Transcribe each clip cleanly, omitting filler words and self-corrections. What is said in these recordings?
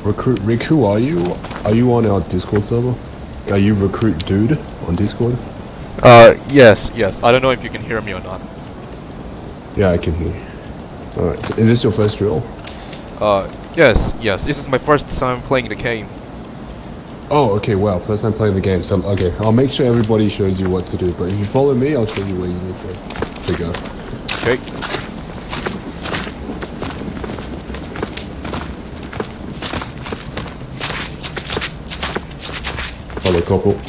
Recruit Rick, who are you? Are you on our Discord server? Are you Recruit Dude on Discord? Yes. I don't know if you can hear me or not. Yeah, I can hear you. Alright, so is this your first drill? Yes. This is my first time playing the game. Oh, okay, wow, first time playing the game. So, okay, I'll make sure everybody shows you what to do, but if you follow me, I'll show you where you need to go. Okay. Follow Corporal.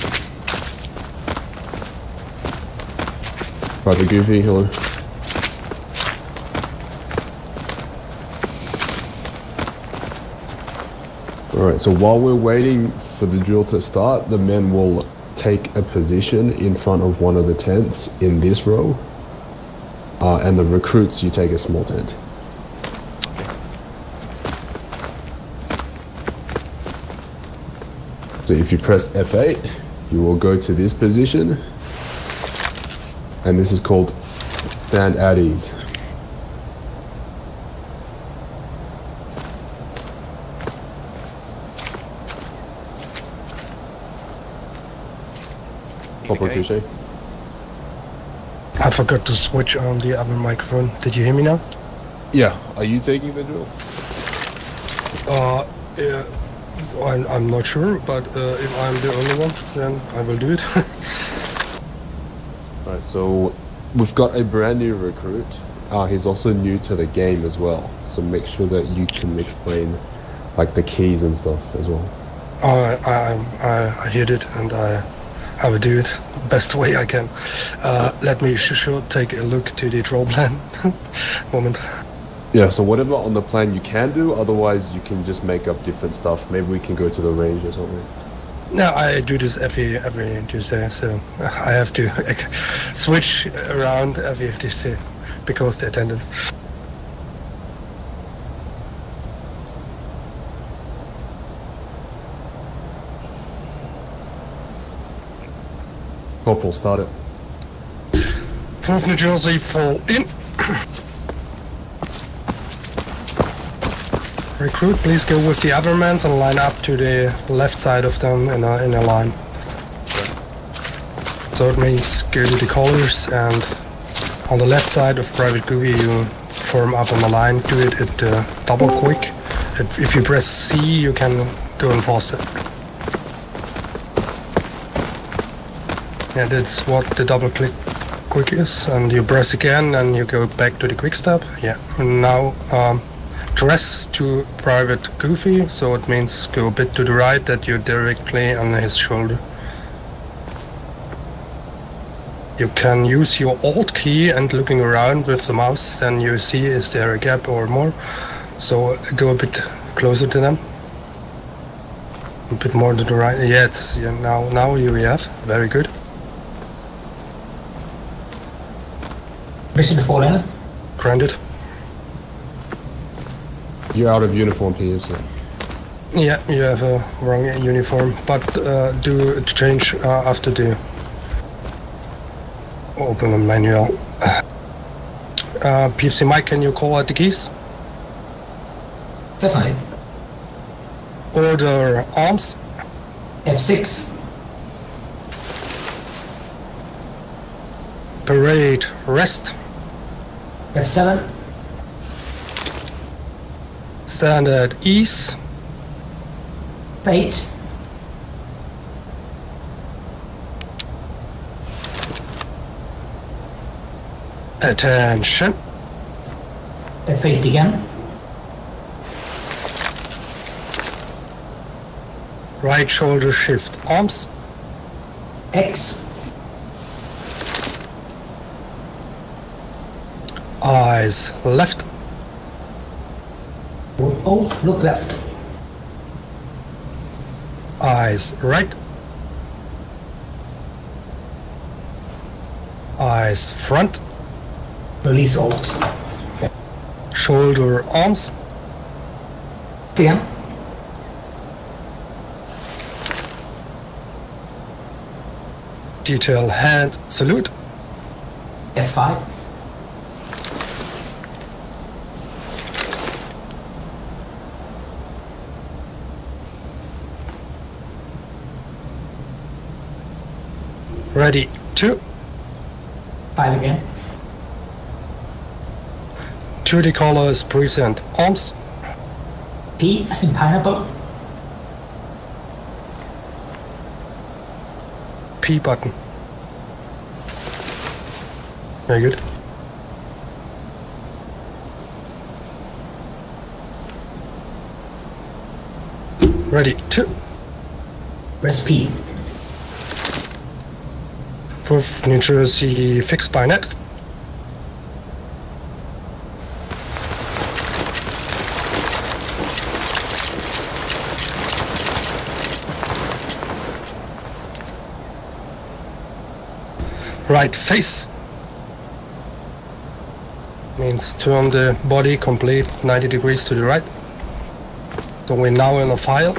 Private Goofy, hello. Alright, so while we're waiting for the drill to start, the men will take a position in front of one of the tents in this row. And the recruits, you take a small tent. So if you press F8, you will go to this position. And this is called stand at ease. Okay. I forgot to switch on the other microphone. Did you hear me now? Yeah. Are you taking the drill? Yeah, I'm not sure, but if I'm the only one, then I will do it. Alright, so we've got a brand new recruit. He's also new to the game as well. So make sure that you can explain like the keys and stuff as well. I heard it and I will do it best way I can. Let me take a look to the draw plan. Moment. Yeah, so whatever on the plan you can do, otherwise you can just make up different stuff. Maybe we can go to the range or something. No, I do this every Tuesday, so I have to switch around every Tuesday because the attendance. Corporal, start it. 4th New Jersey, fall in. Recruit, please go with the other men and line up to the left side of them in a line. So it means go to the colors and on the left side of Private Gooey you form up on the line. Do it at double quick. If you press C you can go and faster. Yeah, that's what the double click quick is, and you press again and you go back to the quick step. Yeah, and now dress to Private Goofy, so it means go a bit to the right that you're directly on his shoulder. You can use your Alt key and looking around with the mouse, then you see is there a gap or more. So go a bit closer to them. A bit more to the right. Yeah, now you have. Very good. Permission to fall in? Granted. You're out of uniform, PFC. Yeah, you have a wrong uniform, but do a change after the open the manual. PFC Mike, can you call out the keys? Definitely. Order arms. F6. Parade rest. F7. Stand at ease. F8. Attention. F8 again. Right shoulder shift arms. X. Eyes left. O, look left. Eyes right. Eyes front. Release Alt. Shoulder arms. Again. Detail hand salute. F5. Ready, 2. 5 again. 2 the colors present. Arms. P as in pineapple. P button. Very good. Ready, 2. Press P. With New Jersey fixed bayonet. Right face. Means turn the body complete 90 degrees to the right. So we're now in a file.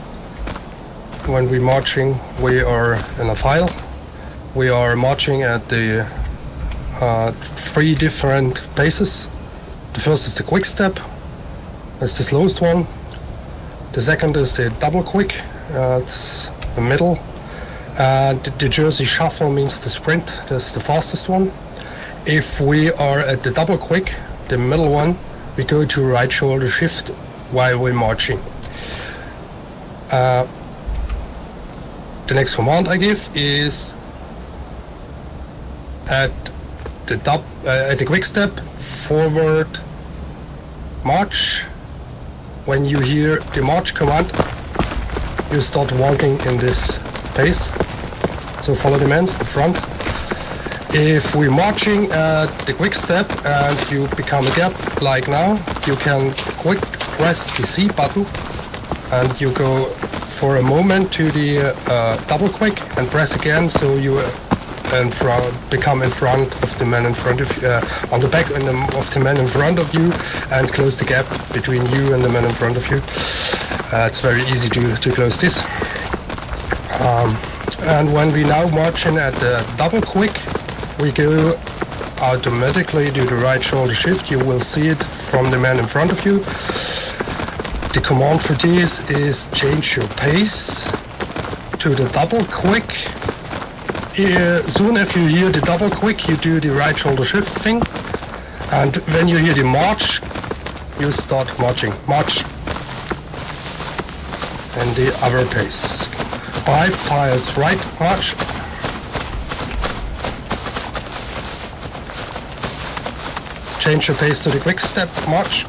When we're marching, we are in a file. We are marching at the 3 different paces. The first is the quick step. That's the slowest one. The second is the double quick. It's the middle. The Jersey shuffle means the sprint. That's the fastest one. If we are at the double quick, the middle one, we go to right shoulder shift while we're marching. The next command I give is at the quick step, forward march. When you hear the march command, you start walking in this pace. So follow the men in front. If we're marching at the quick step and you become a gap like now, you can quick press the C button and you go for a moment to the double quick and press again, so you become in front of the man in front of you, on the back of the man in front of you, and close the gap between you and the man in front of you. It's very easy to close this. And when we now marching at the double quick, we go automatically to the right shoulder shift. You will see it from the man in front of you. The command for this is change your pace to the double quick. Soon if you hear the double quick, you do the right shoulder shift thing. And when you hear the march, you start marching. March. And the other pace. 5 fires right, march. Change your pace to the quick step, march.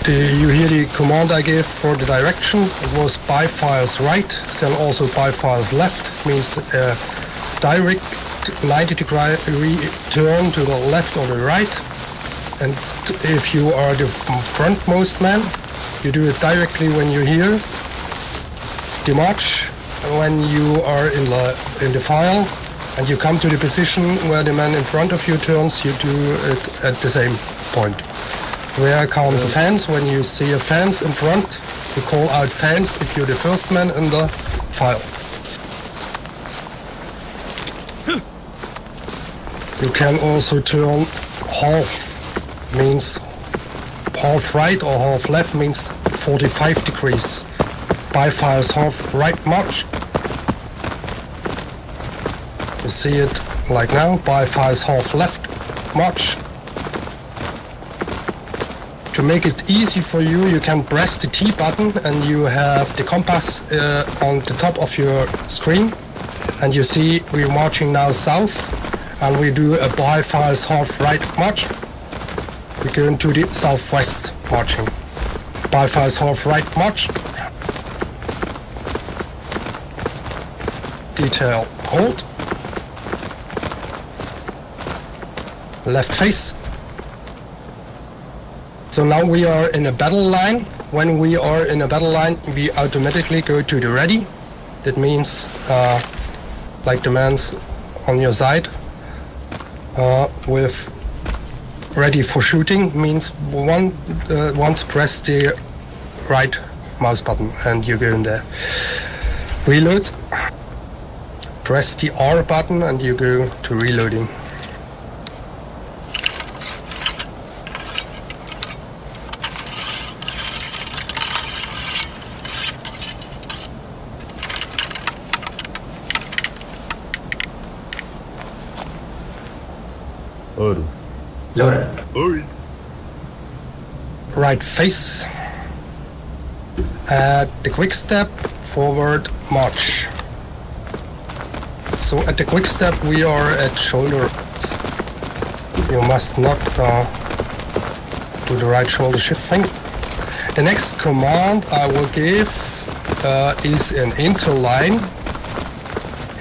You hear the command I gave for the direction. It was by files right. It can also by files left. It means direct 90 degree turn to the left or the right. And if you are the frontmost man, you do it directly when you hear the march. When you are in the file and you come to the position where the man in front of you turns, you do it at the same point. Where comes a fence? When you see a fence in front, you call out fence if you're the first man in the file. You can also turn half, means half right, or half left means 45 degrees. By files half right march. You see it like now, by files half left march. To make it easy for you, you can press the T button and you have the compass on the top of your screen. And you see we're marching now south and we do a by files half right march. We go into the southwest marching. By files half right march. Detail hold. Left face. So now we are in a battle line. When we are in a battle line, we automatically go to the ready. That means like the man's on your side with ready for shooting means once press the right mouse button and you go in there. Reload. Press the R button and you go to reloading. Loaded. Loaded. Right face. At the quick step, forward march. So at the quick step we are at shoulder. You must not do the right shoulder shift thing. The next command I will give is an interline.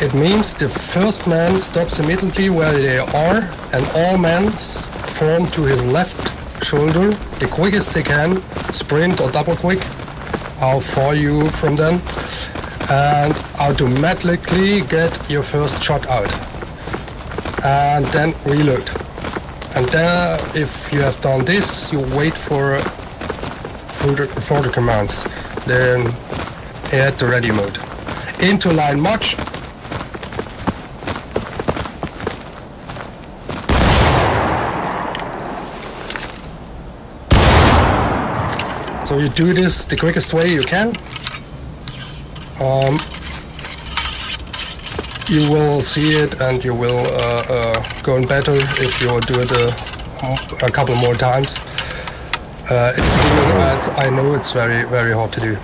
It means the first man stops immediately where they are and all men form to his left shoulder the quickest they can, sprint or double quick, how far you from them, and automatically get your first shot out. And then reload. And then if you have done this, you wait for the commands. Then add the ready mode. Into line march. So you do this the quickest way you can. You will see it and you will go in better if you do it a couple more times. I know it's very, very hard to do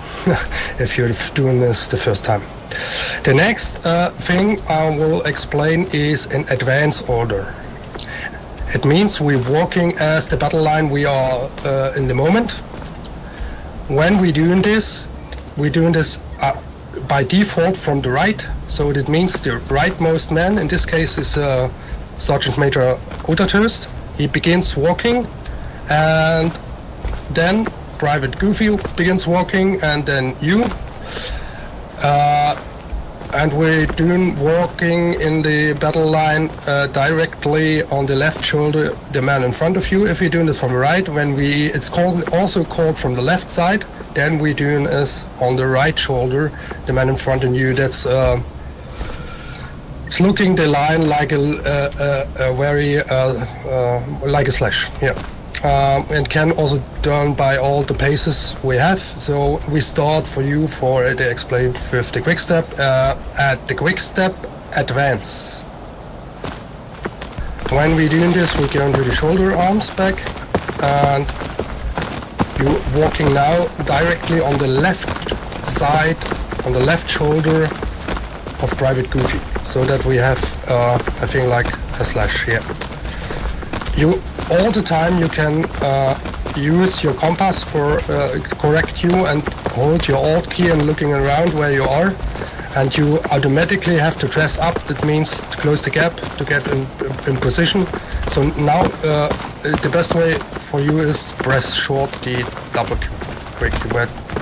if you're doing this the first time. The next thing I will explain is in advance order. It means we're walking as the battle line we are in the moment. When we're doing this by default from the right, so that means the rightmost man, in this case is Sergeant Major Otterthurst. He begins walking, and then Private Goofy begins walking, and then you. And we're doing walking in the battle line directly on the left shoulder, the man in front of you. If you're doing this from the right, it's also called from the left side, then we're doing this on the right shoulder, the man in front of you. That's it's looking the line like a very like a slash, yeah. And can also done by all the paces we have. So we start for you for the explained with the quick step. At the quick step, advance. When we're doing this, we go into the shoulder arms back, and you're walking now directly on the left side, on the left shoulder of Private Goofy, so that we have a thing like a slash here. All the time you can use your compass for correct you and hold your Alt key and looking around where you are, and you automatically have to dress up. That means to close the gap to get in position. So now the best way for you is press short the double quick.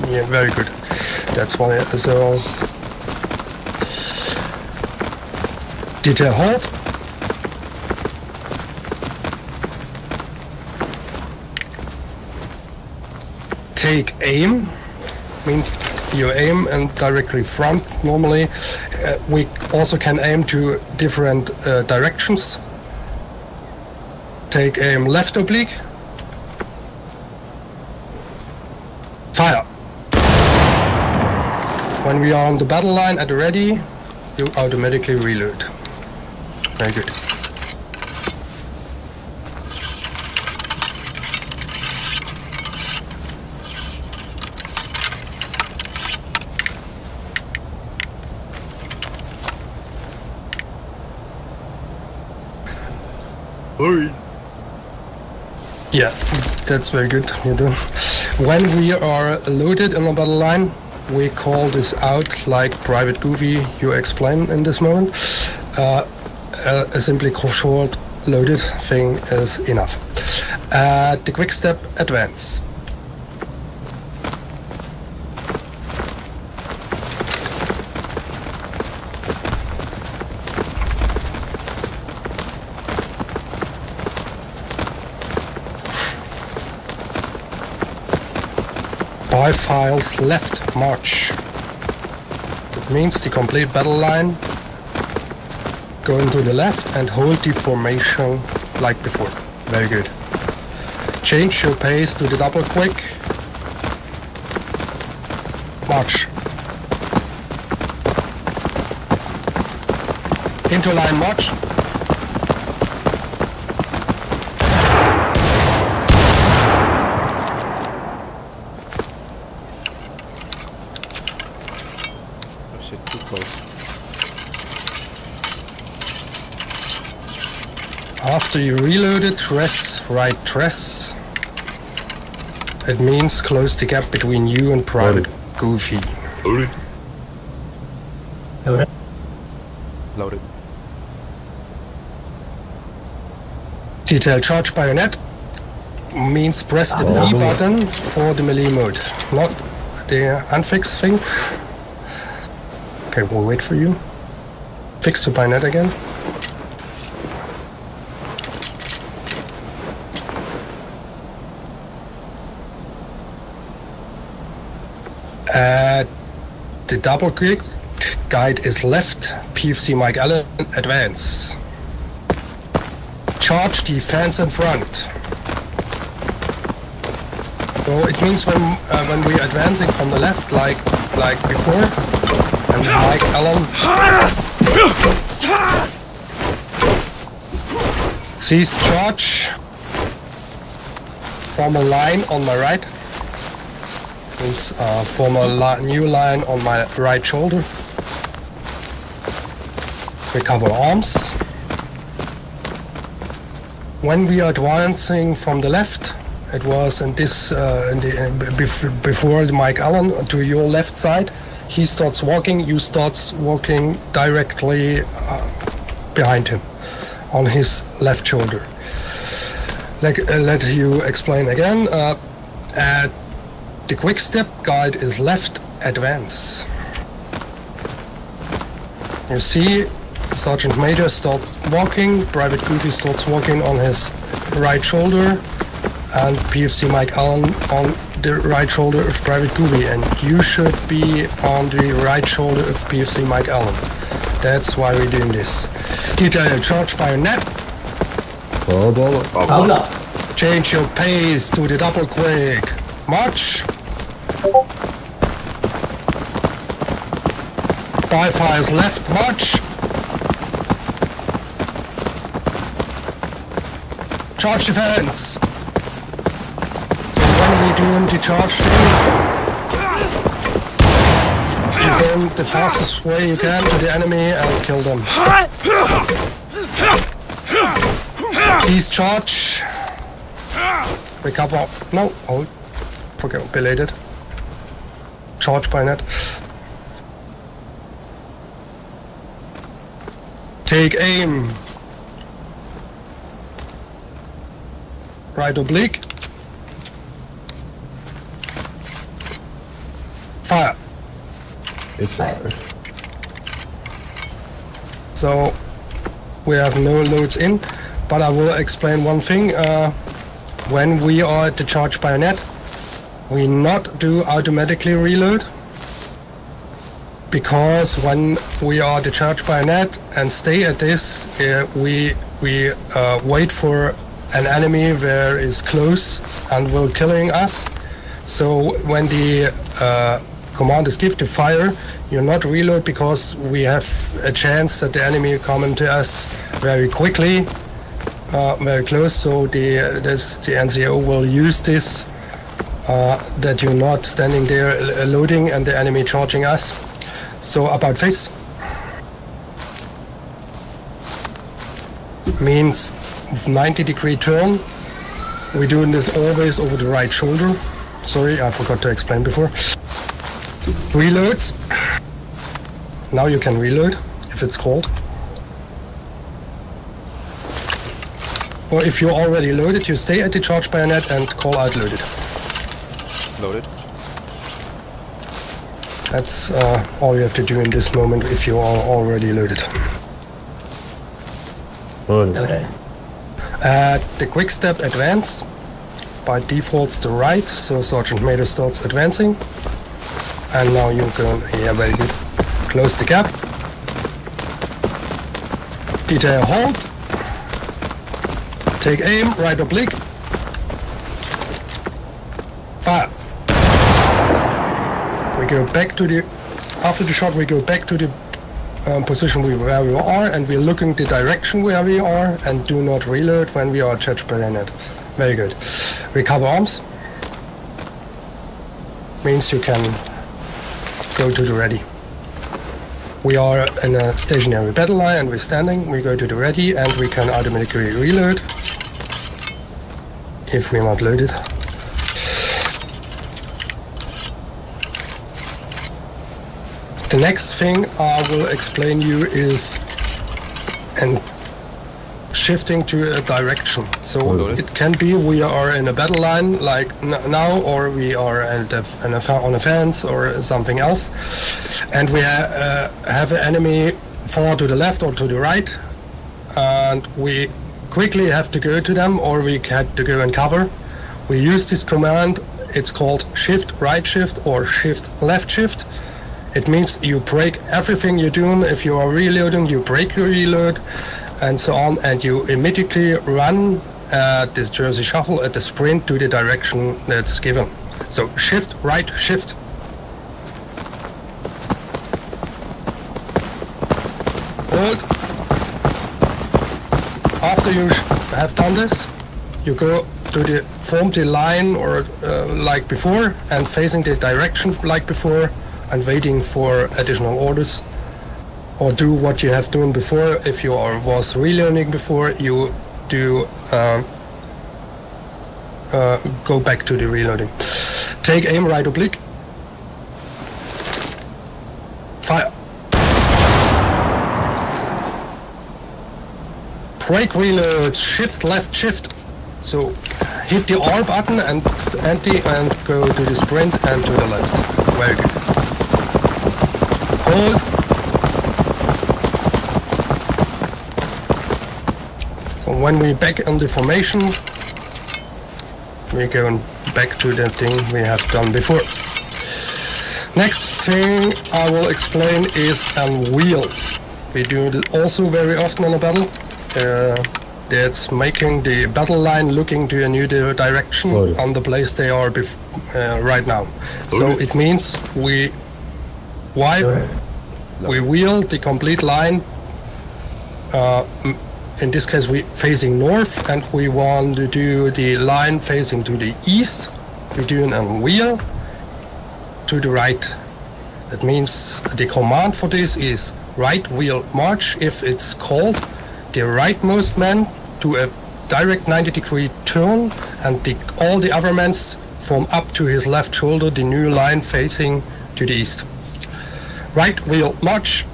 Yeah, very good. That's why. So detail hold. Take aim, means you aim and directly front normally. We also can aim to different directions. Take aim left oblique. Fire. When we are on the battle line at the ready, you automatically reload. Very good. Yeah, that's very good. You do. When we are loaded in a battle line, we call this out like Private Goofy you explain in this moment. A simply short loaded thing is enough. The quick step advance. By files left march. It means the complete battle line. Going to the left and hold the formation like before. Very good. Change your pace to the double quick. March. Into line march. After you reloaded, right press. It means close the gap between you and Private Goofy. Loaded. Loaded. Detail charge bayonet means press the V button for the melee mode, not the unfix thing. Okay, we'll wait for you. Fix the bayonet again. The double click guide is left, PFC Mike Allen, advance. Charge the fence in front. So it means when we're advancing from the left, like before, and Mike Allen sees charge, form a line on my right. Means form a new line on my right shoulder. Recover arms. When we are advancing from the left, it was in this before the Mike Allen to your left side. He starts walking. You starts walking directly behind him, on his left shoulder. Let you explain again. The quick step guide is left, advance. You see, Sergeant Major starts walking, Private Goofy starts walking on his right shoulder, and PFC Mike Allen on the right shoulder of Private Goofy, and you should be on the right shoulder of PFC Mike Allen. That's why we're doing this. Detail charge bayonet. Change your pace to the double quick. March. Fires left, march. Charge defense. So when we doing the charge thing, you go the fastest way you can to the enemy and kill them. Seize charge. Recover. No, hold. Forget, belated. Charge bayonet. Take aim. Right oblique. Fire. It's fired. So we have no loads in, but I will explain one thing. When we are at the charge bayonet, we not do automatically reload, because when we are the charge bayonet and stay at this, we wait for an enemy where is close and will killing us. So when the command is given to fire, you not reload, because we have a chance that the enemy coming to us very quickly, very close. So the NCO will use this, that you're not standing there loading and the enemy charging us. So about face means 90-degree turn. We're doing this always over the right shoulder. Sorry, I forgot to explain before. Reloads. Now you can reload if it's called. Or if you're already loaded, you stay at the charge bayonet and call out loaded. Loaded. That's all you have to do in this moment if you are already loaded. Loaded. The quick step advance. By default to right, so Sergeant Major starts advancing. And now you're going, yeah, very good. Close the gap. Detail hold. Take aim, right oblique. Fire. We go back to the, after the shot we go back to the position where we are, and we're looking the direction where we are, and do not reload when we are charge bayonet. Very good. Recover arms. Means you can go to the ready. we are in a stationary battle line and we're standing, we go to the ready and we can automatically reload if we're not loaded. The next thing I will explain you is shifting to a direction. So it can be we are in a battle line like now, or we are on a fence or something else, and we have an enemy far to the left or to the right, and we quickly have to go to them, or we had to go and cover. We use this command. It's called shift right shift or shift left shift. It means you break everything you're doing. If you are reloading, you break your reload and so on, and you immediately run this Jersey Shuffle at the sprint to the direction that's given. So shift right shift. Hold. After you have done this, you go to form the line or like before, and facing the direction like before, and waiting for additional orders, or do what you have done before. If you was reloading before, you do go back to the reloading. Take aim, right oblique, fire. Break reload, shift left shift. So hit the R button and empty and go to the sprint and to the left. Very good. Hold. So when we back on the formation, we're going back to the thing we have done before. Next thing I will explain is a wheel. We do it also very often in a battle. That's making the battle line looking to a new direction on the place they are right now. So it means we wheel the complete line. In this case, we facing north, and we want to do the line facing to the east. We're doing a wheel to the right. That means the command for this is right wheel march. If it's called, the rightmost man to a direct 90-degree turn, and all the other men form up to his left shoulder, the new line facing to the east. Right wheel march.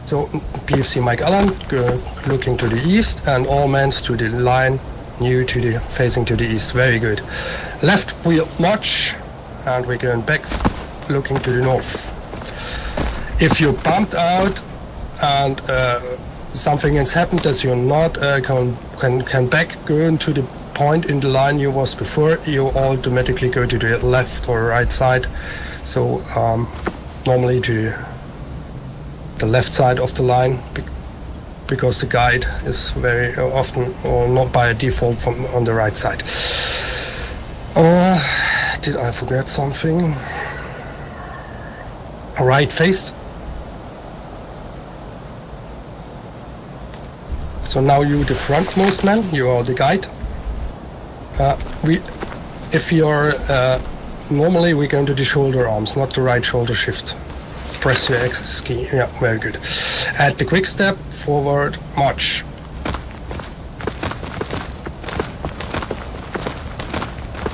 So PFC Mike Allen looking to the east, and all men to the line new to the facing to the east. Very good. Left wheel march, and we're going back looking to the north. If you bumped out and something has happened that you're not can back go to the point in the line you was before, you automatically go to the left or right side. So normally to the left side of the line, because the guide is very often or not by default on the right side. Did I forget something? Right face. So now you the frontmost man, you are the guide. If you're normally we go into the shoulder arms, not the right shoulder shift. Press your X key. Yeah, very good. At the quick step, forward march.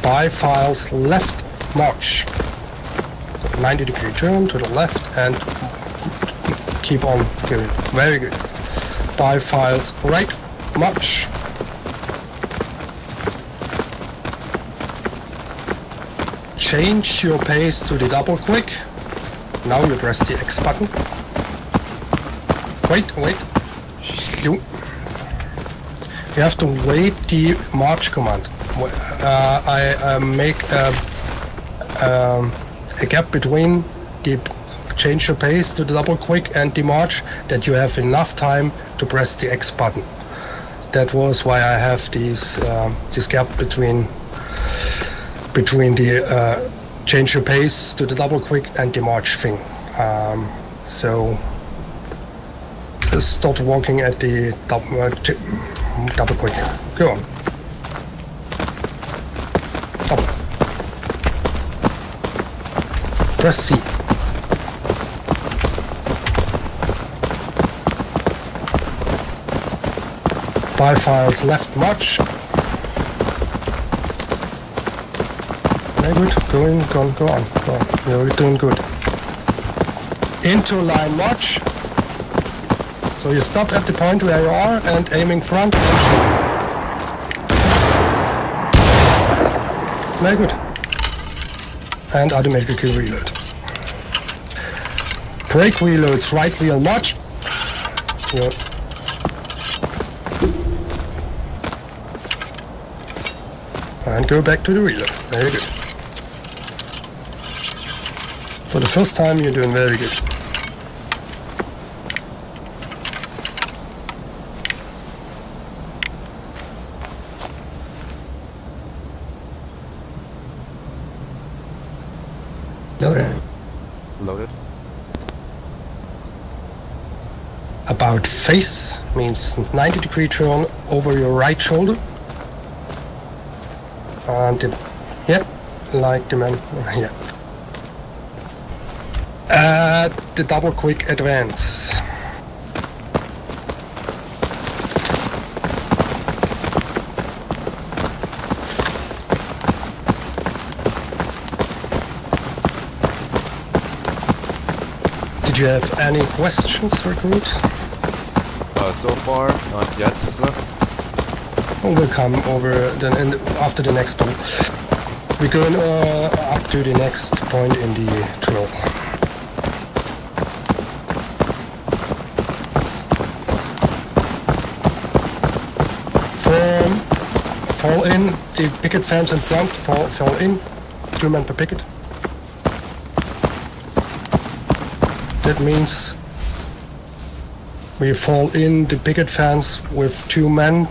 By files left march. So 90-degree turn to the left and keep on going. Very good. By files right march. Change your pace to the double quick. Now you press the X button. Wait. You have to wait the march command. I make a gap between the change your pace to the double quick and the march, that you have enough time to press the X button. That was why I have this gap between the change your pace to the double quick and the march thing. So start walking at the double quick. Go on. Double. Press C. 5 files left march. Very good. Go on. You're doing good. Into line march. So you stop at the point where you are and aiming front and shoot. Very good. And automatically reload. Brake reloads, right wheel march. Yeah. And go back to the reload. Very good. For the first time, you're doing very good. Loaded. Loaded. About face means 90-degree turn over your right shoulder. And like the man, yeah. The double quick advance. Did you have any questions, recruit? So far, not yet, sir. We'll come over then after the next one. We're going up to the next point in the drill. Fall in, the picket fence in front, fall in, 2 men per picket. That means we fall in the picket fence with 2 men,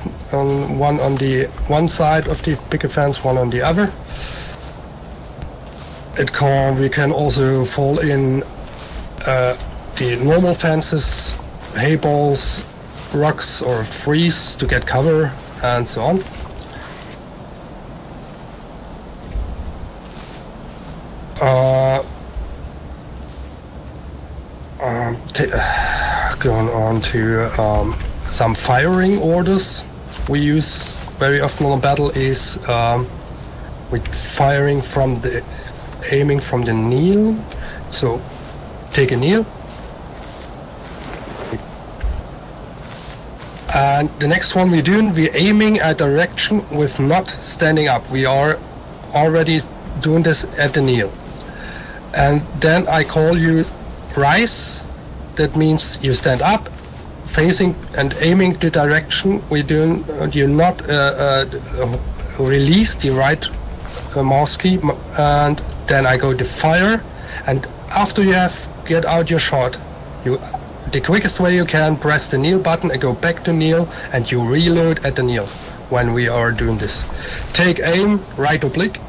one on the one side of the picket fence, one on the other. We can also fall in the normal fences, hay balls, rocks or trees to get cover and so on. Going on to some firing orders we use very often on a battle is with firing from the aiming from the kneel. So take a kneel. And the next one we're doing, we're aiming at direction with not standing up. We are already doing this at the kneel. And then I call you rise. That means you stand up, facing and aiming the direction we're doing. You not release the right mouse key, and then I go to fire. And after you have get out your shot, the quickest way you can press the kneel button and go back to kneel, and you reload at the kneel when we are doing this. Take aim, right oblique.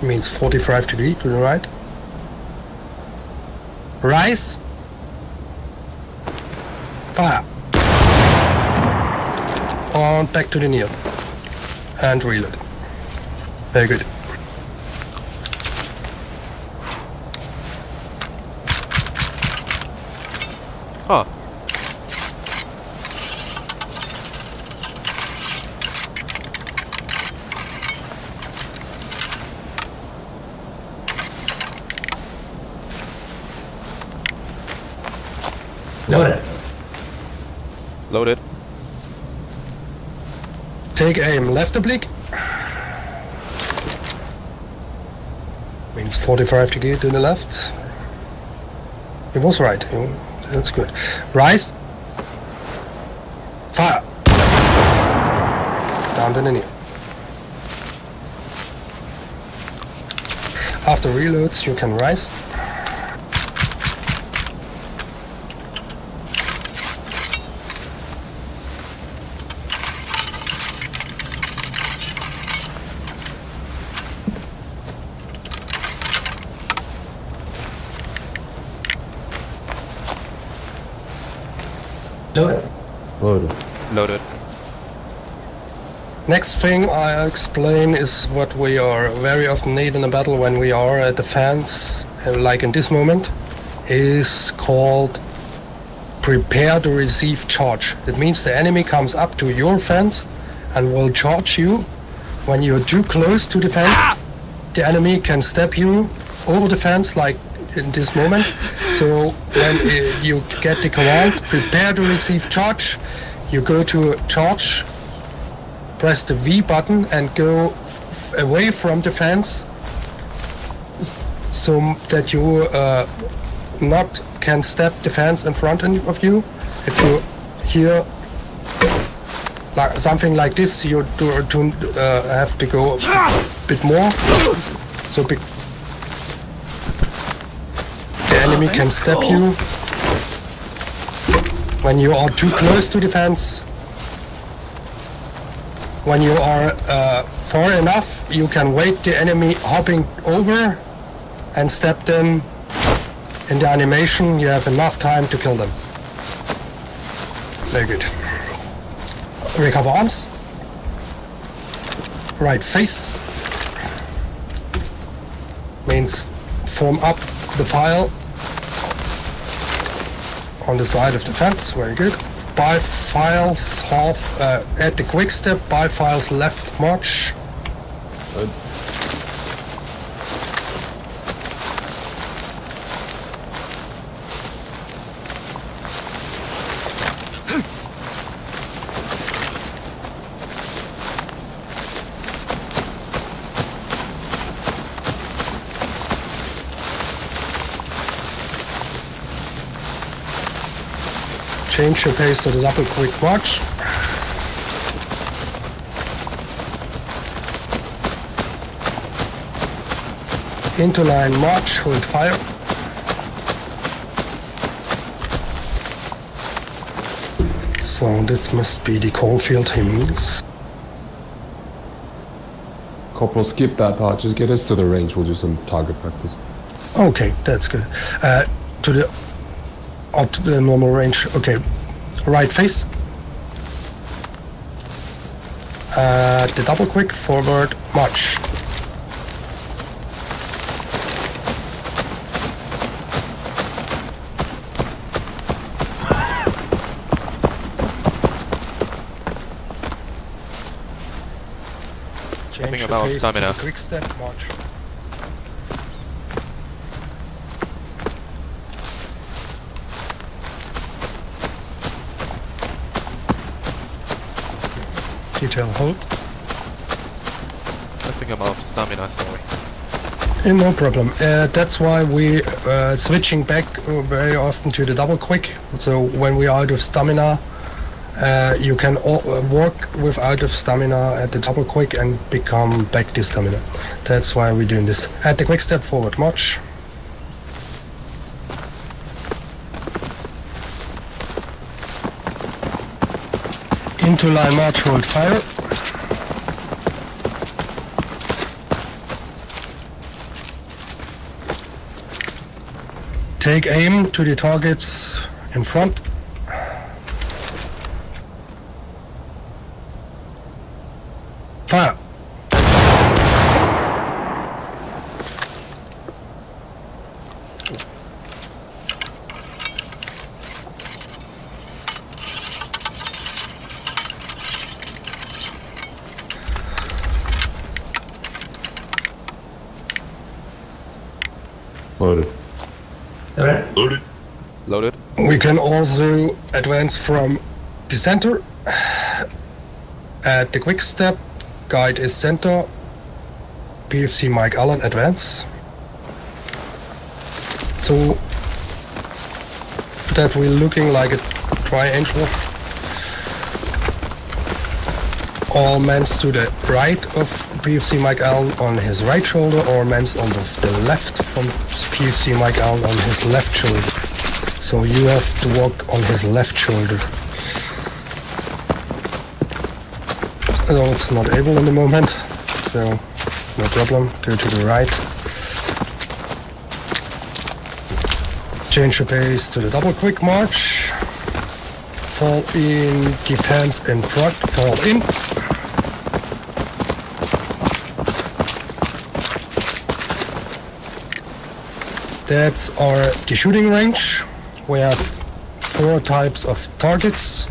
Means 45 degrees to the right. Rise. Fire. On back to the kneel. And reload. Very good. Huh. Loaded. Loaded. Take aim, left oblique. Means 45 degrees to the left. It was right. That's good. Rise. Fire. Down to the knee. After reloads, you can rise. Loaded. Loaded. Loaded. Next thing I explain is what we are very often need in a battle when we are at the fence, like in this moment, is called prepare to receive charge. That means the enemy comes up to your fence and will charge you. When you're too close to the fence, the enemy can step you over the fence like in this moment. So when you get the command, prepare to receive charge, you go to charge, press the V button and go away from the fence so that you not can step the fence in front of you. If you hear like something like this, you have to go a bit more. So the enemy can step you when you are too close to the fence. When you are far enough, you can wait the enemy hopping over and step them in the animation. You have enough time to kill them. Very good. Recover arms. Right face. Means form up the file on the side of the fence. Very good. Buy files half at the quick step. Buy files left march. Good. Change your pace to the double quick march. Into line march, hold fire. So that must be the Cornfield he means. Corporal, skip that part. Just get us to the range. We'll do some target practice. Okay, that's good. To the normal range. Okay, right face. The double quick forward march. Something about stamina. Quick step march. Detail hold. Nothing about stamina, sorry. No problem. That's why we switching back very often to the double quick. So when we are out of stamina, you can work with out of stamina at the double quick and become back to stamina. That's why we're doing this. At the quick step forward march. Into line march, hold fire. Take aim to the targets in front. Fire. Loaded. Loaded. Loaded. Loaded. We can also advance from the center. At the quick step, guide is center. PFC Mike Allen advance. So that we're looking like a triangle. All men to the right of PFC Mike Allen on his right shoulder, or men on the left from PFC Mike Allen on his left shoulder. So you have to walk on his left shoulder. No, it's not able in the moment, so no problem. Go to the right. Change your pace to the double quick march. Fall in, defense in front, fall in. That's the shooting range. We have 4 types of targets.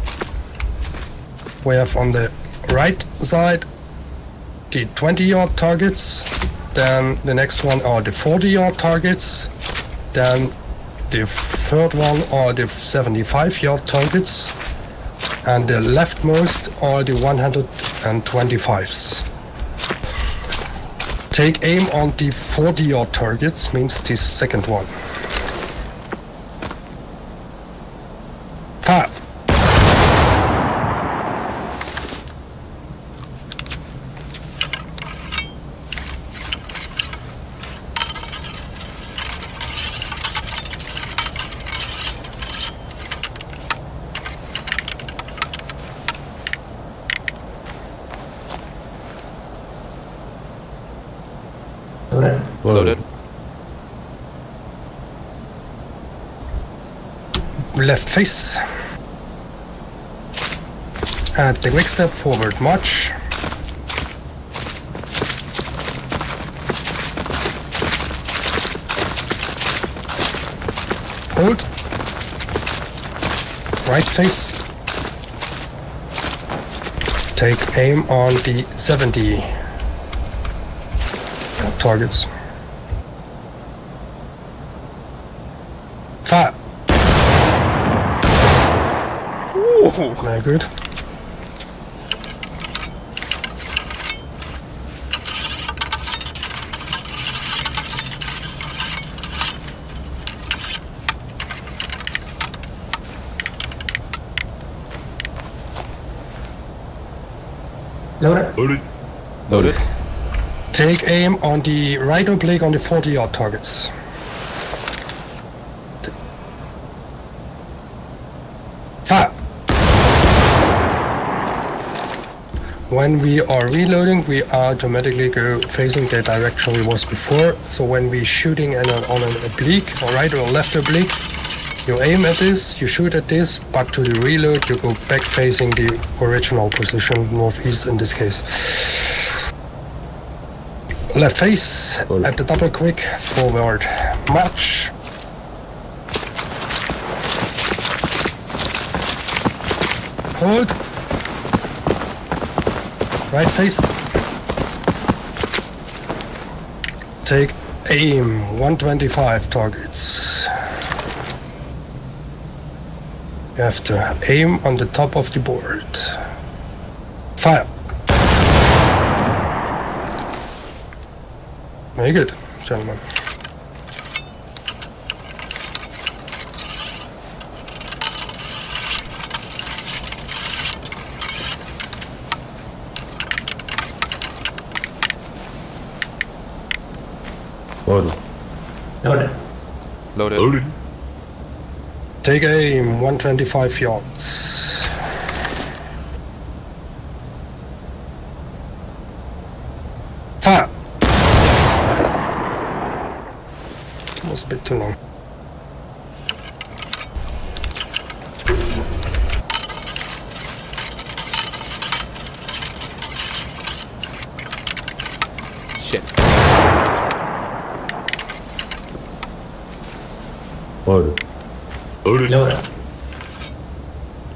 We have on the right side the 20-yard targets, then the next one are the 40-yard targets, then the third one are the 75-yard targets, and the leftmost are the 125s. Take aim on the 40-yard targets, means the second one. Fire! Loaded. Left face. At the quick step, forward march. Hold. Right face. Take aim on the 70 targets. Fire! Ooh. Very good. Loaded. Loaded. Take aim on the right oblique on the 40-yard targets. Fire! When we are reloading, we automatically go facing the direction we was before. So when we shooting on an oblique, or right or left oblique, you aim at this, you shoot at this, but to the reload you go back facing the original position, northeast in this case. Left face at the double quick, forward march. Hold. Right face. Take aim, 125 targets. You have to aim on the top of the board. Fire. Very good, gentlemen. Loaded. Loaded. Take aim, 125 yards. Fire! Was a bit too long. Shit. Loaded.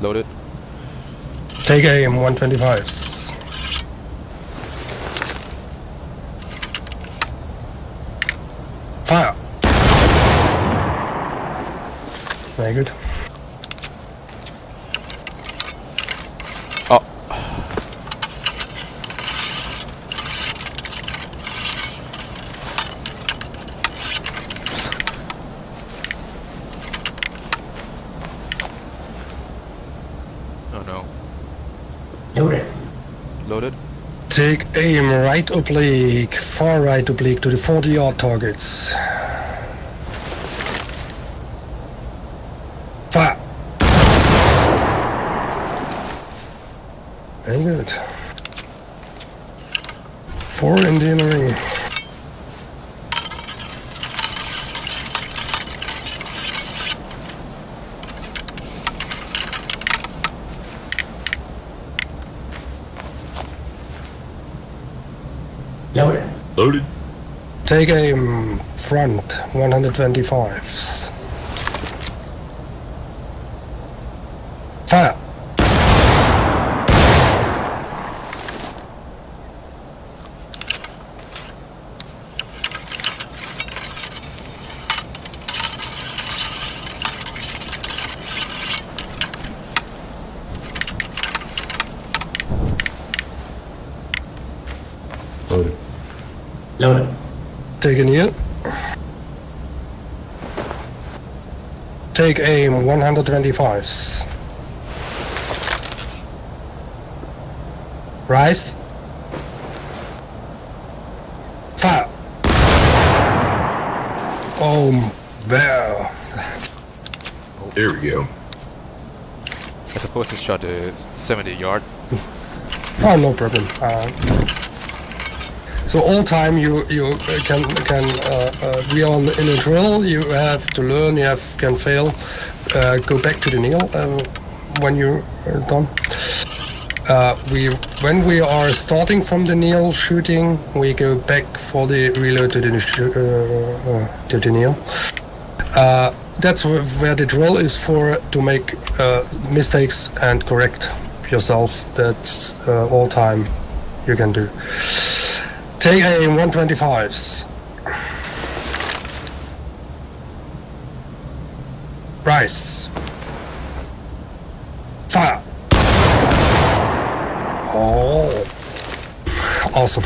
Loaded. Take aim, 125s. Fire! Very good. Oh. Oh no. Loaded. Take aim, right oblique, far right oblique to the 40-yard targets. Fire! Very good. 4 in the inner ring. Loaded. Take aim, front, 125s. Fire! Loaded. Loaded. Take a kneel. Take aim 125s. Rise. Fire. Oh, there. There we go. I suppose this shot is 70 yard. Oh, no problem. So all time you can be on in a drill. You have to learn. You can fail. Go back to the kneel when you're done. When we are starting from the kneel shooting, we go back for the reload to the kneel. That's where the drill is for, to make mistakes and correct yourself. That's all time you can do. Take aim 125s. Rise. Fire. Oh, awesome.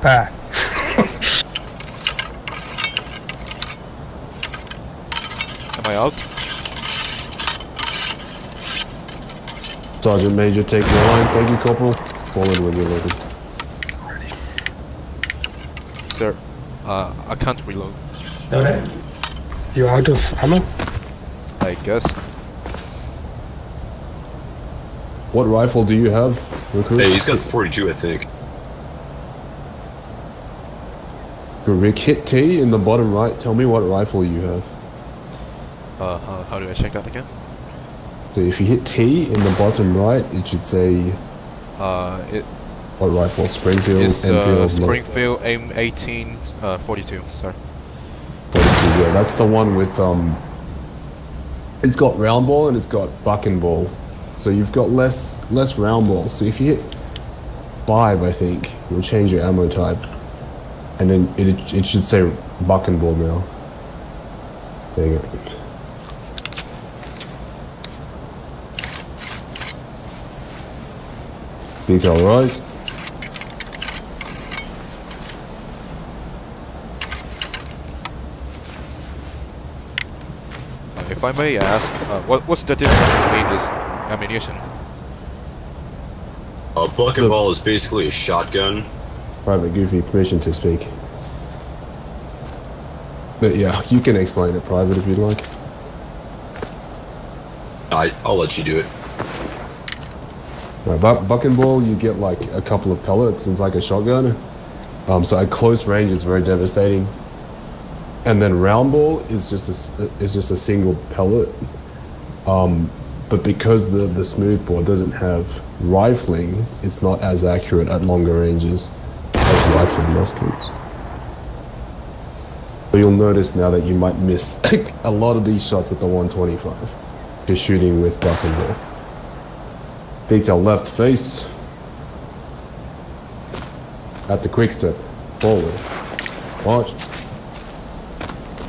Ah. Am I out? Sergeant Major, take your line. Thank you, Corporal. Fall in when you're loaded. Ready. Sir, I can't reload. Loaded. You out of ammo? I guess. What rifle do you have, Recruit? Hey, he's got 42, I think. Rick, hit T in the bottom right. Tell me what rifle you have. How do I check that again? So if you hit T in the bottom right, it should say It what rifle? Springfield, is Enfield, Springfield M1842. Sorry. 42. Yeah, that's the one with it's got round ball and it's got buck and ball. So you've got less round ball. So if you hit 5, I think you'll change your ammo type, and then it should say buck and ball now. There you go. Detail rise. If I may ask, what's the difference between this ammunition? A buck and ball is basically a shotgun. Private Goofy, permission to speak. But yeah, you can explain it, Private, if you'd like. I'll let you do it. Right, buck and ball, you get like a couple of pellets. It's like a shotgun. So at close range, it's very devastating. And then round ball is just a single pellet. But because the smooth bore doesn't have rifling, it's not as accurate at longer ranges as rifled muskets. So you'll notice now that you might miss a lot of these shots at the 125 just shooting with buck and ball. Detail left face. At the quick step. Forward. March.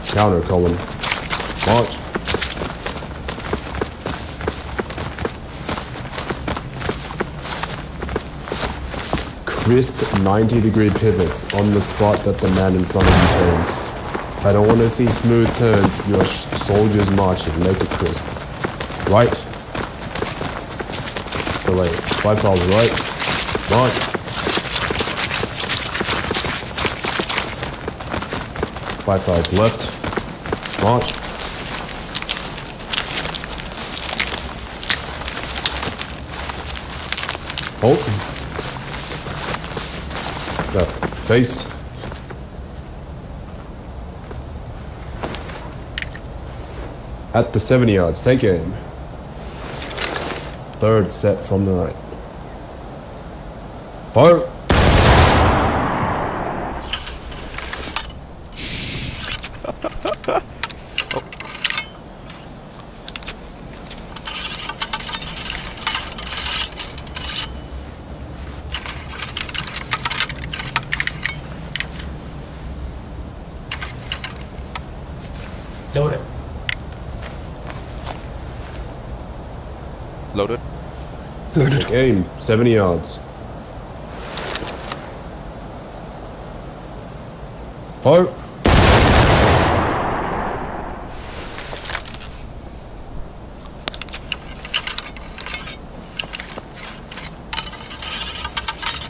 Counter column. March. Crisp 90-degree pivots on the spot that the man in front of you turns. I don't want to see smooth turns. Your soldiers marching. Make it crisp. Right. Delay. 5 files right. March. Five files left. March. Hold. Left. Face. At the 70 yards. Take aim. Third set from the right. Fire. Loaded. Loaded. Loaded. Take aim, 70 yards. Fire.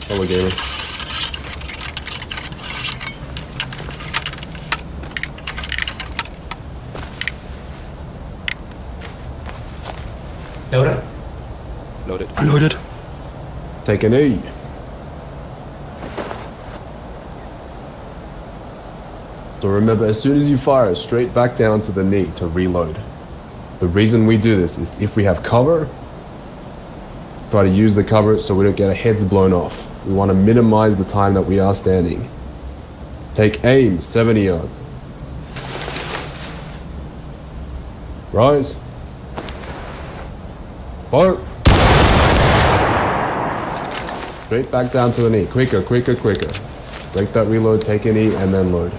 Volley gamer. Loaded. Loaded. Loaded. Take an E. So remember, as soon as you fire, straight back down to the knee to reload. The reason we do this is if we have cover, try to use the cover so we don't get our heads blown off. We want to minimize the time that we are standing. Take aim, 70 yards. Rise. Fire. Straight back down to the knee. Quicker, quicker, quicker. Break that reload, take a knee, and then load.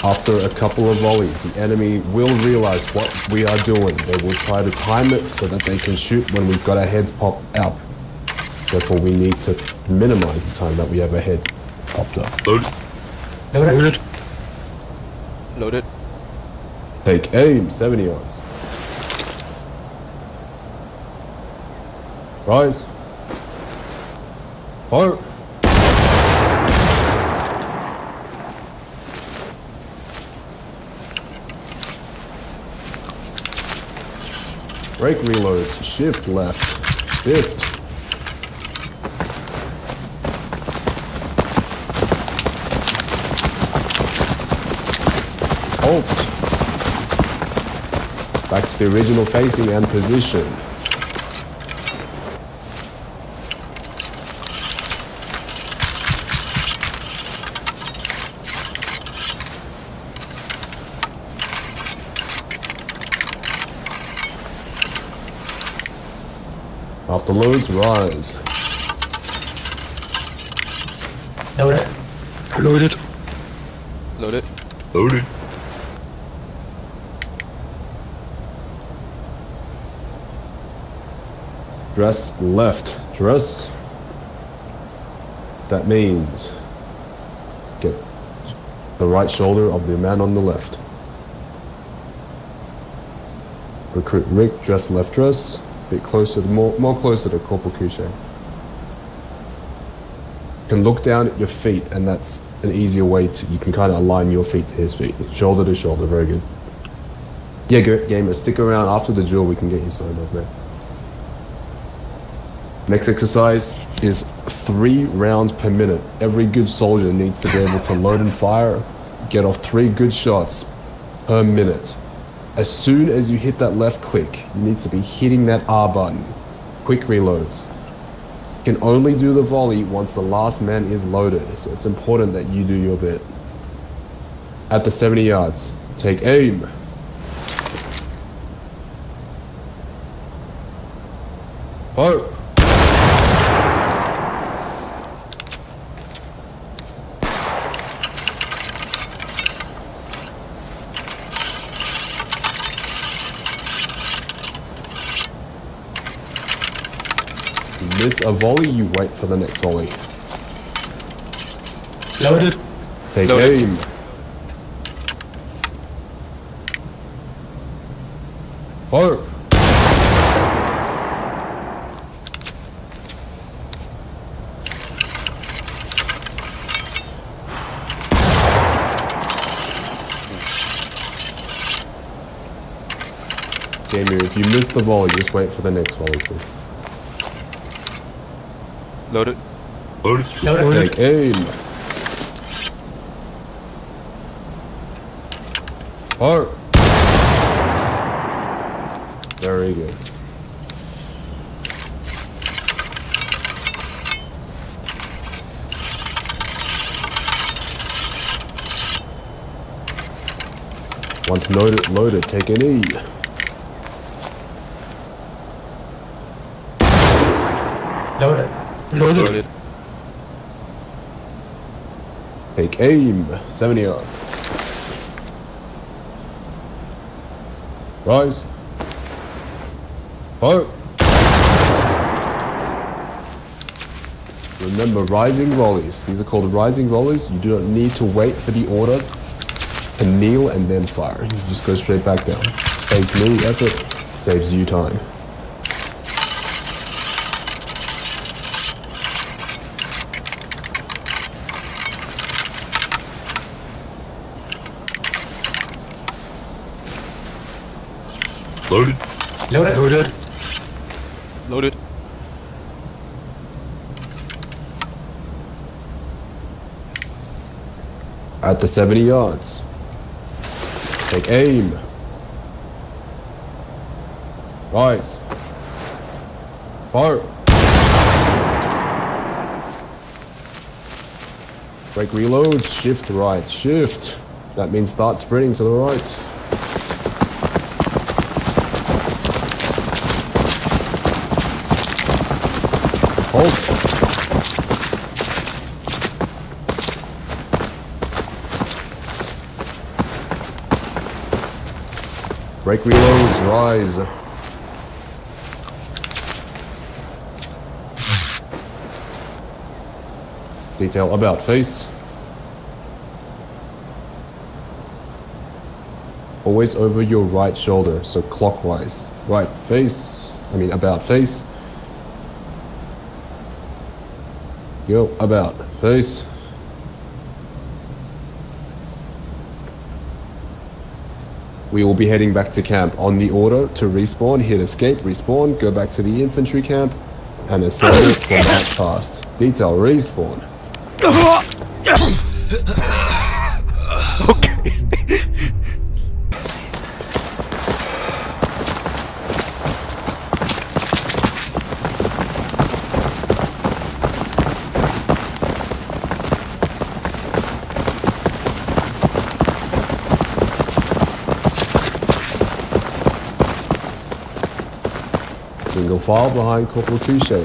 After a couple of volleys, the enemy will realize what we are doing. They will try to time it so that they can shoot when we've got our heads popped up. Therefore, we need to minimize the time that we have our heads popped up. Loaded. Loaded. Loaded. Take aim, 70 yards. Rise. Fire. Break reloads. Shift left. Shift. Halt. Back to the original facing and position. After loads, rise. Loaded. Loaded. Loaded. Loaded. Dress left. Dress. That means get the right shoulder of the man on the left. Recruit Rick, dress left dress. Bit closer, more closer to Corporal Couche. You can look down at your feet, and that's an easier way to, you can kind of align your feet to his feet. Shoulder to shoulder, very good. Yeah, gamer, stick around after the drill, we can get you signed up, man. Next exercise is 3 rounds per minute. Every good soldier needs to be able to load and fire, get off 3 good shots per minute. As soon as you hit that left click, you need to be hitting that R button. Quick reloads. You can only do the volley once the last man is loaded, so it's important that you do your bit. At the 70 yards, take aim. Fire. Miss a volley, you wait for the next volley. Loaded. Take Loaded. aim. Fire. Gamer, if you miss the volley, just wait for the next volley, please. Loaded. Loaded. Loaded. Take aim. Fire. Very good. Once loaded, take an E. Loaded. Loaded. Take aim. 70 yards. Rise. Fire. Remember, rising volleys. These are called rising volleys. You do not need to wait for the order to kneel and then fire. You just go straight back down. Saves me effort, saves you time. Loaded. Loaded. Loaded. Loaded. At the 70 yards. Take aim. Rise. Fire. Break reloads. Shift right. Shift. That means start sprinting to the right. Halt. Break reloads, rise. Detail about face. Always over your right shoulder, so clockwise. Right face, about face. Go, about face. We will be heading back to camp. On the order to respawn, hit escape, respawn, go back to the infantry camp, and assemble for March Past. Detail, respawn. Okay. Single file behind Corporal Touche.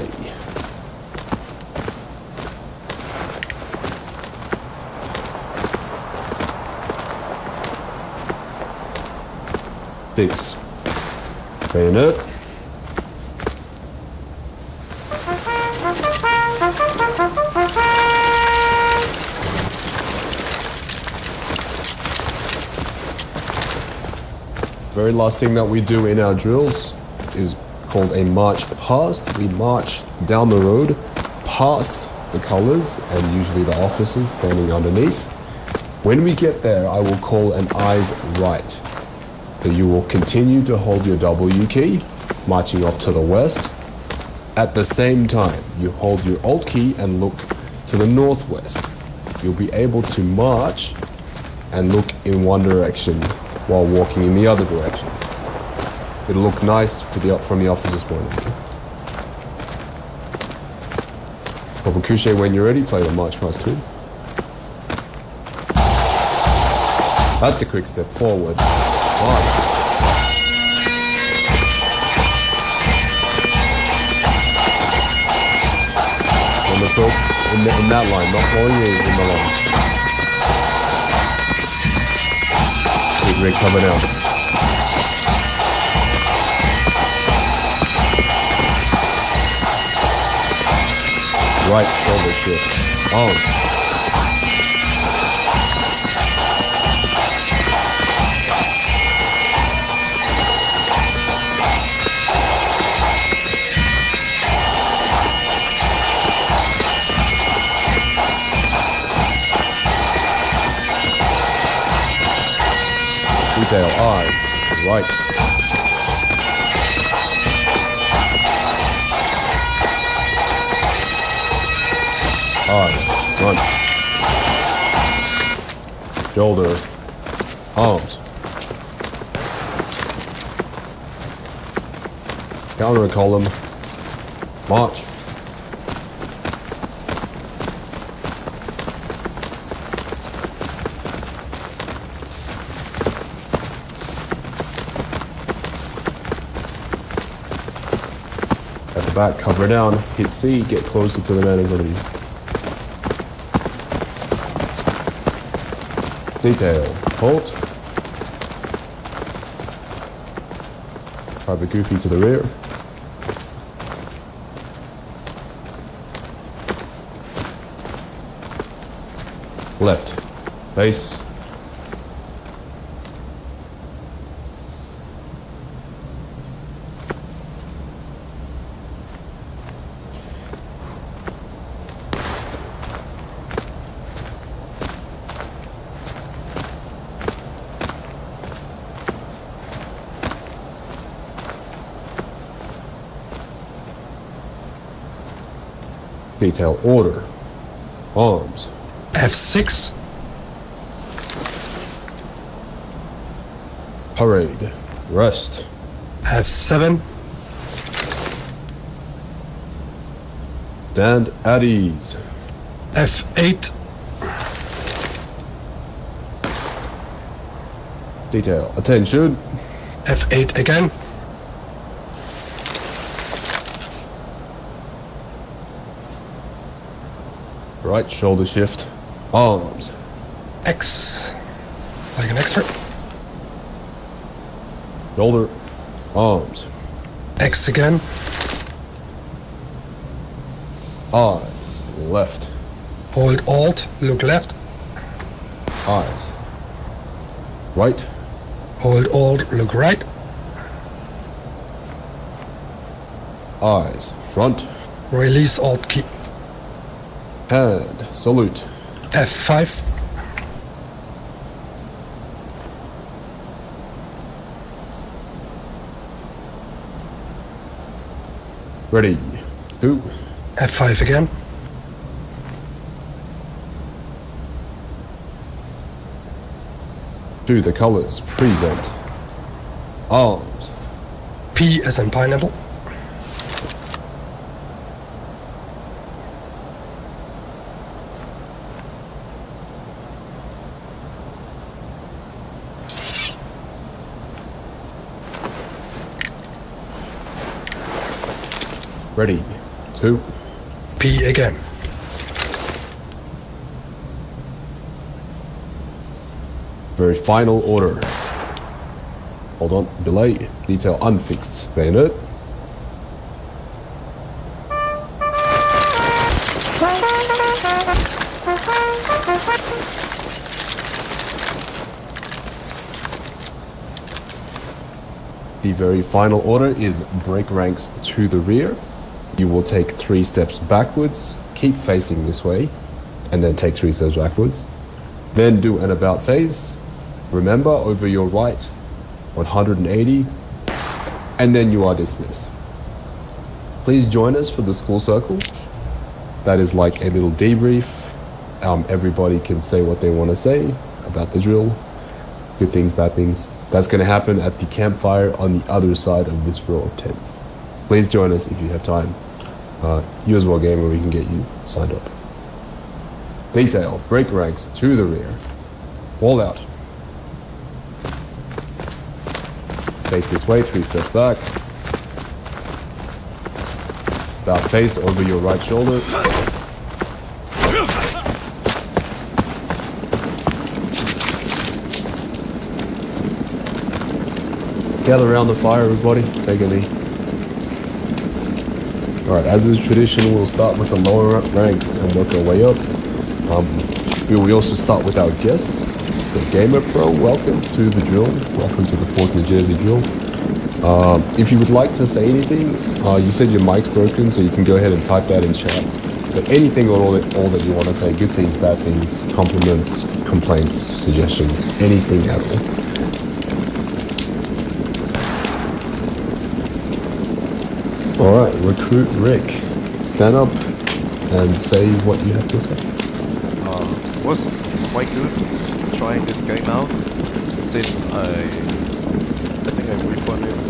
Fix. Bayonet. Very last thing that we do in our drills is called a march past. We march down the road past the colors and usually the officers standing underneath. When we get there, I will call an eyes right. So you will continue to hold your W key, marching off to the west. At the same time, you hold your Alt key and look to the northwest. You'll be able to march and look in one direction while walking in the other direction. It'll look nice from the officer's point of view. Corporal Couche, when you're ready, play the March Past 2. At the quick step forward. March. On the top, in that line, not following you in the line. Big rig coming out. Right shoulder shift. Arms. Detail, eyes, right. Eyes, front. Shoulder, arms. Counter column, march. the back, cover down, hit C, get closer to the man in front of you. Detail, halt. Private Goofy to the rear. Left, base. Detail order. Arms. F6. Parade. Rest. F7. Stand at ease. F8. Detail. Attention. F8 again. Right shoulder shift. Arms. X. Like an X-ray. Shoulder. Arms. X again. Eyes. Left. Hold Alt. Look left. Eyes. Right. Hold Alt. Look right. Eyes. Front. Release Alt key. Hand. Salute. F5. Ready. 2. F5 again. To the colors. Present. Arms. P as in pineapple. Ready. 2. P again. Very final order. Hold on. Belay. Detail unfixed. Bayonet. The very final order is break ranks to the rear. You will take 3 steps backwards, keep facing this way, and then take 3 steps backwards. Then do an about face. Remember, over your right, 180, and then you are dismissed. Please join us for the school circle. That is like a little debrief. Everybody can say what they want to say about the drill. Good things, bad things. That's going to happen at the campfire on the other side of this row of tents. Please join us if you have time. You as well, gamer, we can get you signed up. Detail, break ranks to the rear. Fall out. Face this way, 3 steps back. About face over your right shoulder. Gather around the fire, everybody. Take a knee. Alright, as is tradition, we'll start with the lower ranks and work our way up. We also start with our guests. The Gamer Pro, welcome to the drill. Welcome to the 4th New Jersey drill. If you would like to say anything, you said your mic's broken, so you can go ahead and type that in chat. But anything or all that you want to say, good things, bad things, compliments, complaints, suggestions, anything at all. Alright, Recruit Rick, stand up and say what you have to say. It was quite good trying this game out since I think I refunded it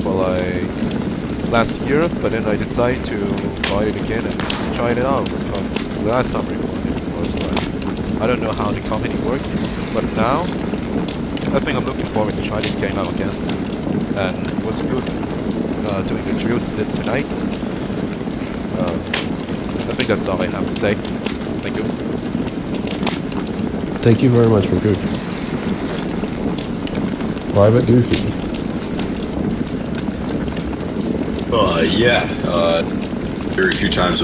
last year, but then I decided to buy it again and try it out because the last time I refunded it was I don't know how the community works, but now I think I'm looking forward to try this game out again, and it was good doing the drills tonight. I think that's all I have to say. Thank you. Thank you very much, Recruit. Private Goofy. Yeah. Very few times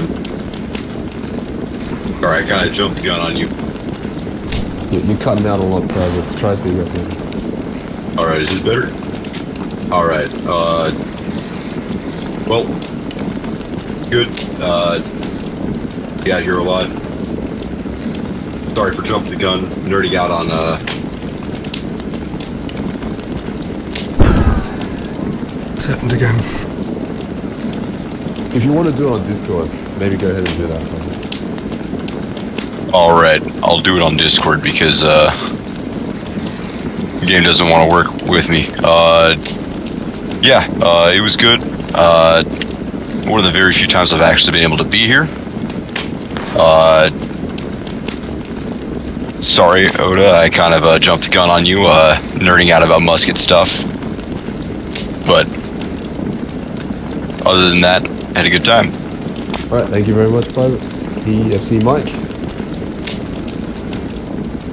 Alright, I kind of jumped the gun on you. You're cutting out a lot, Private. Try to speak up here. Alright, is this better? Alright, well, good. Yeah, here a lot. Sorry for jumping the gun, nerding out on, It's happened again. If you want to do it on Discord, maybe go ahead and do that. Alright, I'll do it on Discord because, the game doesn't want to work with me. Yeah, it was good. One of the very few times I've actually been able to be here. Sorry, Oda, I kind of jumped the gun on you, nerding out about musket stuff. But, other than that, had a good time. Alright, thank you very much, Private. EFC Mike.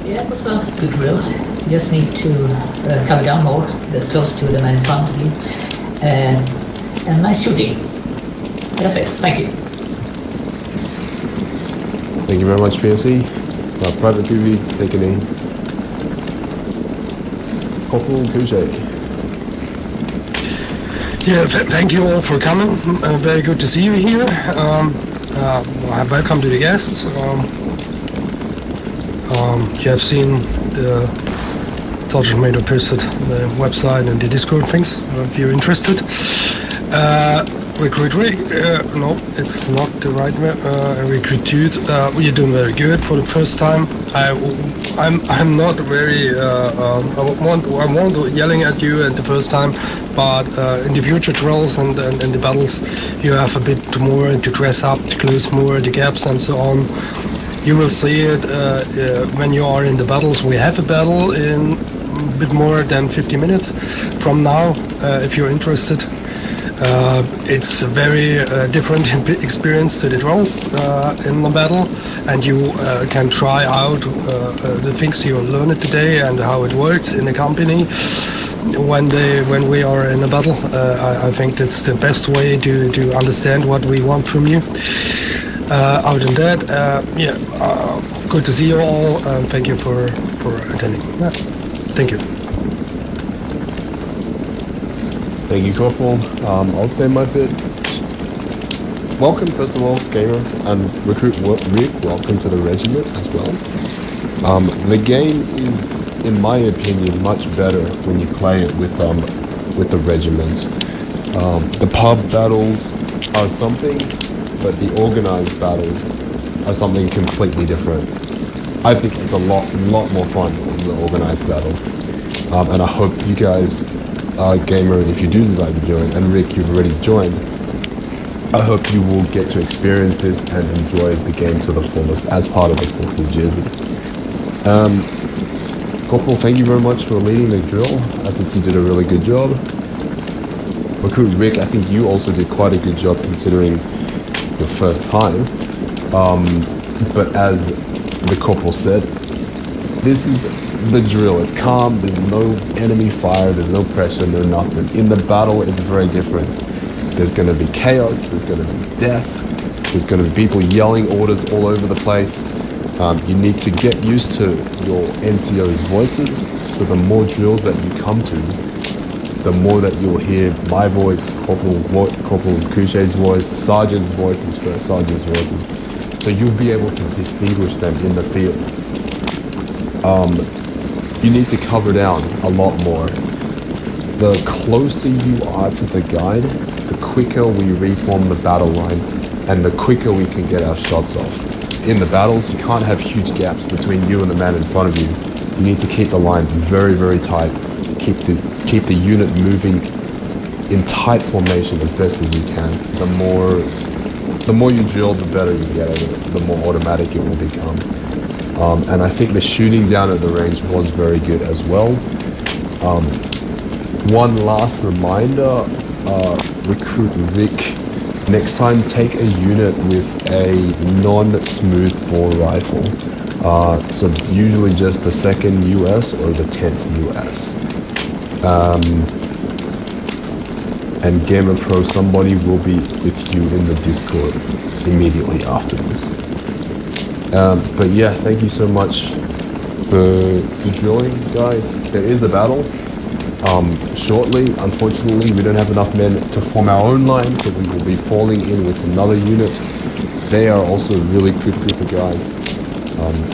Yeah, it was a good drill. You just need to cover down more, get close to the man in front of you. And nice shooting. That's it. Thank you. Thank you very much, PFC. Private QV, take a name. Corporal Couchet. Yeah, thank you all for coming. Very good to see you here. Welcome to the guests. You have seen the Sergeant Major posted the website and the Discord things, if you're interested. Recruit Rick, no, it's not the right Recruit Dude. You're doing very good for the first time. I'm not very, I won't yelling at you at the first time, but in the future drills and the battles, you have a bit more to dress up, to close more the gaps and so on. You will see it when you are in the battles. We have a battle in a bit more than 50 minutes from now, if you're interested. It's a very different experience to the drills in the battle, and you can try out the things you learned today and how it works in the company when we are in a battle. I think that's the best way to understand what we want from you. Other than that, good to see you all, and thank you for attending. Thank you. Thank you, Corporal. I'll say my bit. Welcome, first of all, Gamer, and Recruit Rick, welcome to the regiment as well. The game is, in my opinion, much better when you play it with the regiment. The pub battles are something, but the organized battles are something completely different. I think it's a lot more fun in the organized battles. And I hope you guys, Gamer, if you do decide to join, and Rick, you've already joined, I hope you will get to experience this and enjoy the game to the fullest as part of the 4th New Jersey. Corporal, thank you very much for leading the drill. I think you did a really good job. Recruit Rick, I think you also did quite a good job considering your first time. But as the Corporal said, this is the drill. It's calm, there's no enemy fire, there's no pressure, no nothing. In the battle, it's very different. There's going to be chaos, there's going to be death, there's going to be people yelling orders all over the place. You need to get used to your NCO's voices, so the more drills that you come to, the more that you'll hear my voice, Corporal Couchet's voice, Sergeant's voices, First Sergeant's voices, so you'll be able to distinguish them in the field. You need to cover down a lot more. The closer you are to the guide, the quicker we reform the battle line, and the quicker we can get our shots off. In the battles, you can't have huge gaps between you and the man in front of you. You need to keep the line very, very tight. Keep the unit moving in tight formation as best as you can. The more you drill, the better you get at it, the more automatic it will become. And I think the shooting down at the range was very good as well. One last reminder, Recruit Rick, next time take a unit with a non-smooth bore rifle. So usually just the 2nd US or the 10th US. And Gamer Pro, somebody will be with you in the Discord immediately after this. But yeah, thank you so much for drilling, guys. There is a battle shortly. Unfortunately, we don't have enough men to form our own line, so we will be falling in with another unit. They are also really good group of guys.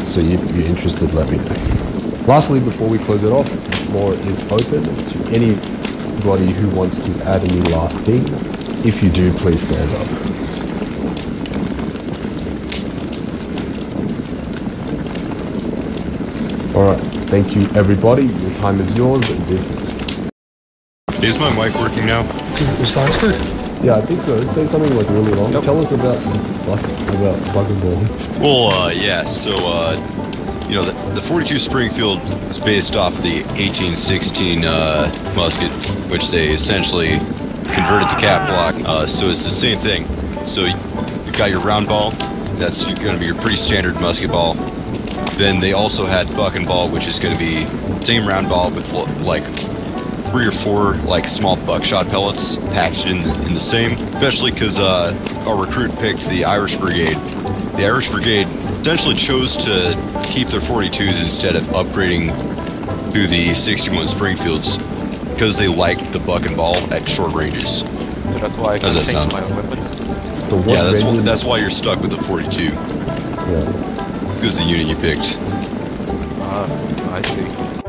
So if you're interested, let me know. Lastly, before we close it off, the floor is open to anybody who wants to add any last things. If you do, please stand up. Alright, thank you everybody. Your time is yours. Is my mic working now? Sounds good. Yeah, I think so. Say something like really long. Yep. Tell us about bug and ball. Well, yeah, so, you know, the 42 Springfield is based off the 1816 musket, which they essentially converted to cap block. So it's the same thing. So you've got your round ball, that's going to be your pretty standard musket ball. Then they also had buck and ball, which is going to be same round ball with like 3 or 4 like small buckshot pellets packaged in the same. Especially because our recruit picked the Irish Brigade. The Irish Brigade essentially chose to keep their 42s instead of upgrading to the 61 Springfields because they liked the buck and ball at short ranges. So that's why I can How's that change sound? my weapons. So what Yeah, that's why you're stuck with the 42. Yeah. Because the unit you picked. Ah, I see.